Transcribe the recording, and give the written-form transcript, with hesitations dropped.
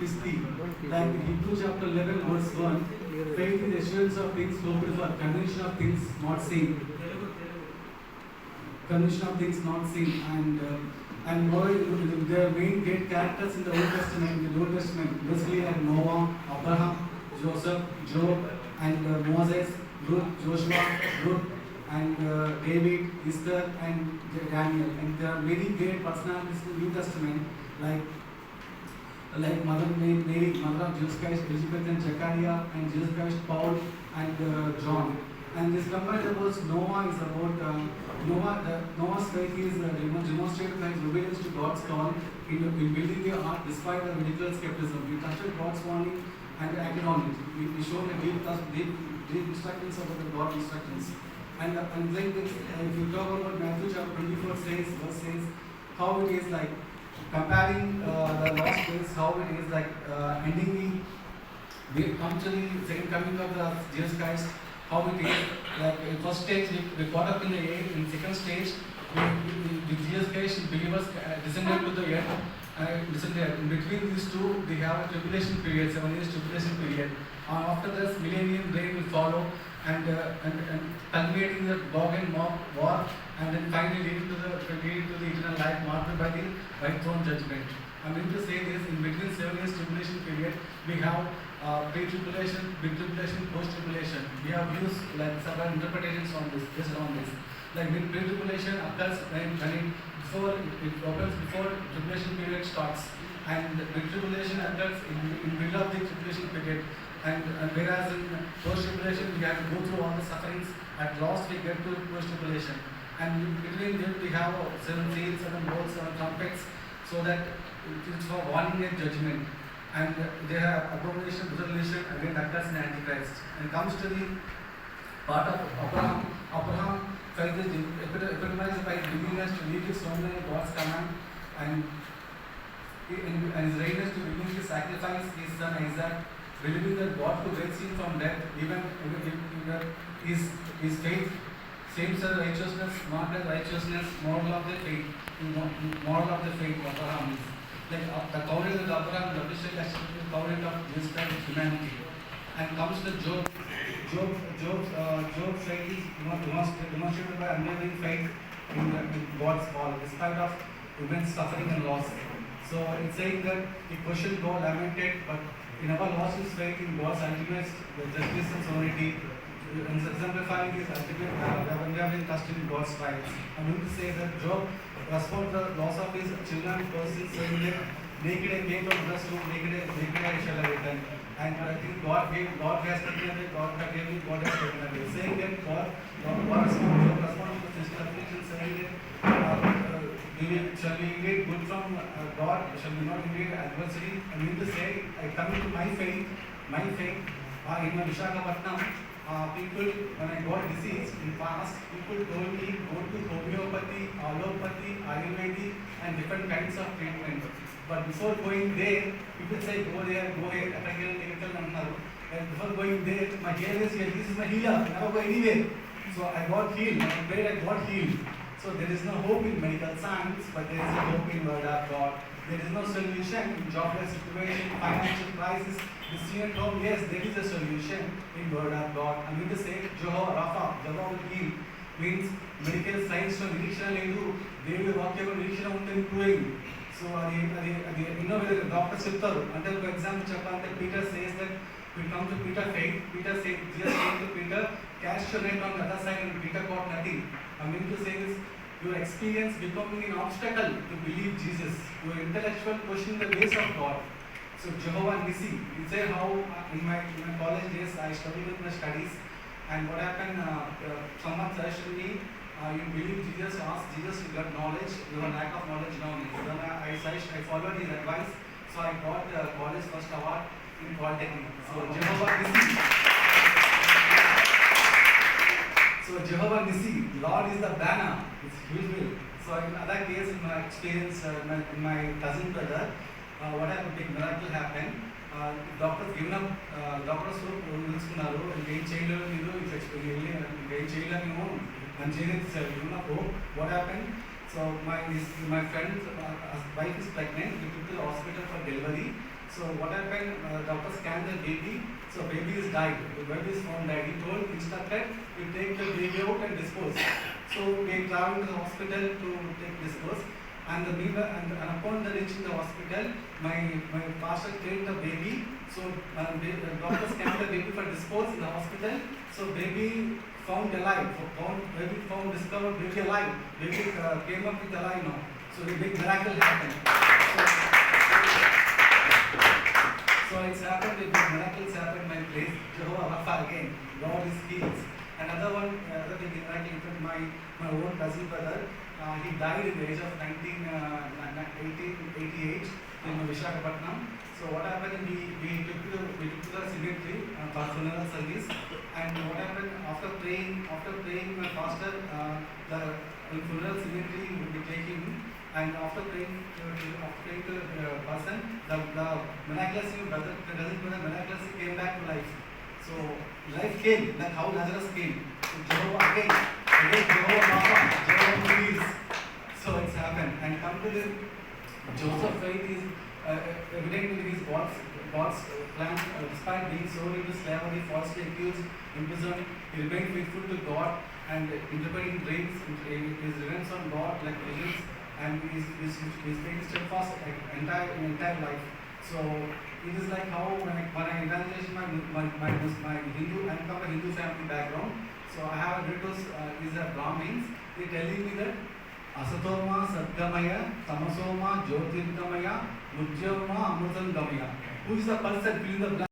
Pisti. Like Hebrews chapter 11 verse 1, faith is assurance of things hoped for, conviction of things not seen. Conviction of things not seen. And more, the main great characters in the Old Testament, basically like Noah, Abraham, Joseph, Job, and Moses, Ruth, Joshua, Ruth, and David, Esther, and Daniel. And there are many great personalities in the New Testament, like Mother Mary, Mother of Jesus Christ, Elizabeth and Zechariah, and Jesus Christ, Paul, and John. And this compared about Noah is about Noah's faith is demonstrated by his obedience to God's call in building the ark despite the medical skepticism. He trusted God's warning and acted on it. He showed a deep instructions about the God instructions. And like this, if you talk about Matthew chapter 24 verse says how it is like comparing the lost days, how it is like ending we come to the second coming of the Jesus Christ, how it is like in first stage we caught up in the air, in second stage with Jesus Christ believers descended to the earth. In between these two, we have a tribulation period, 7 years tribulation period. After this, millennium reign will follow, and culminating the Gog and Magog war, and then finally leading to the eternal life marked by the white throne judgment. I mean to say this: in between 7 years tribulation period, we have pre-tribulation, mid-tribulation, post-tribulation. We have used like several interpretations on this, based on this. Like when pre-tribulation occurs when it opens before tribulation period starts, and mid-tribulation occurs in middle of the tribulation period. And whereas in post-tribulation we have to go through all the sufferings. At last we get to post-tribulation, and in between them we have 7 seals, 7 bowls, 7 trumpets, so that it is for warning and judgment. And they have abomination, desolation again occurs in Antichrist. And comes to the part of Abraham. Abraham felt this epitomized by willingness to leave his homeland at God's command, and his readiness to willingly sacrifice his son Isaac, believing that God could raise him from death, even if his faith, same as righteousness, marked as righteousness, moral of the faith, Abraham is. Like the covenant of Abraham, the official covenant of Jesus Christ humanity. And comes to Job. Job's faith is demonstrated by unwavering faith in God's call, despite of immense suffering and loss. So it's saying that he questioned God, lamented, but he never lost his faith in God's ultimate justice and sovereignty, and exemplifying his ultimate unwavering trust in God's rights. I'm going to say that Job responded to the loss of his children, persons, saying that naked I came from this room, naked I shall return. And I think God has taken away, God has taken away. Saying that God responded to the physical affliction, saying that shall we indeed good from God, shall we not indeed adversity? I mean to say, I come into my faith, in my Vishakhapatnam, people, when I got disease in past, people told me go to homeopathy, allopathy, Ayurvedic, and different kinds of treatment. But before going there, people say go there, go ahead, and before going there, my healer is here, this is my healer, never go anywhere. So I got healed, I prayed, I got healed. So there is no hope in medical science, but there is a hope in Word of God. There is no solution in jobless situation, financial crisis, distant home. Yes, there is a solution in Word of God. I'm going to say Jehovah Rapha, Jehovah will heal, means medical science to నిరీక్షణ లేదు, దేవుడి వాక్యం నిరీక్షణ ఉంటుంది improving. So the doctors చెప్తారు అంటే ఒక example చెప్పాలంటే Peter says that we come to Peter faith. Peter said, Jesus came to Peter, cast your net on the other side, and Peter got nothing. I'm going to say this, your experience becoming an obstacle to believe Jesus, your intellectual questioning the ways of God. So Jehovah Nissi, you say how in my college days I struggled with my studies, and what happened, someone suggested me, you believe Jesus, ask Jesus, you got knowledge, you have a lack of knowledge now. Then I followed his advice, so I got the college first award in Polytechnic. So Jehovah Nissi. So Jehovah Nissi, Lord is the banner, it's His will. So in other case, in my experience, in my cousin brother, what happened, big miracle happened. Doctors given up, doctors who తెలుసుకున్నారు ఇంకేం చేయలేరు మీరు ఇంకేం చేయలేము and what happened, So my friend's wife is pregnant. We took to the hospital for delivery. So what happened? Doctor scanned the baby. So baby is died. The baby is found died. He told instructed to take the baby out and dispose. So we traveled to the hospital to take dispose. And upon the reaching the hospital, my pastor carried the baby. So the doctor scanned the baby for dispose in the hospital. So baby found alive. Baby found discovered baby alive. Baby came up with alive now. So the big miracle happened. So it's happened. The big miracles happened in my place. Jehovah Rapha again. God is heals. Another big miracle happened. My own cousin brother. He died in the age of 1888 in Visakhapatnam. So what happened? We took to the cemetery for funeral service. And what happened after praying my pastor, the funeral cemetery would be taking. And after praying to the person, the miraculously miraculously came back to life. So life came, like how Lazarus came. So Jehovah again Jehovah Rapha, Jehovah heals. So it's happened. And come to the Joseph faith is evident in his God's plan. Despite being sold into slavery, falsely accused, imprisoned, he remained faithful to God and interpreting dreams. His reliance on God like visions, and his being steadfast entire life. So it is like how when I evangelized my Hindu, I come from a Hindu family background. So I have relatives is a Brahmins. They telling me that Asatoma Sadgamaya, Tamasoma Jyotirgamaya, Mujyama Amrutangamaya. Who is the person filling the blank?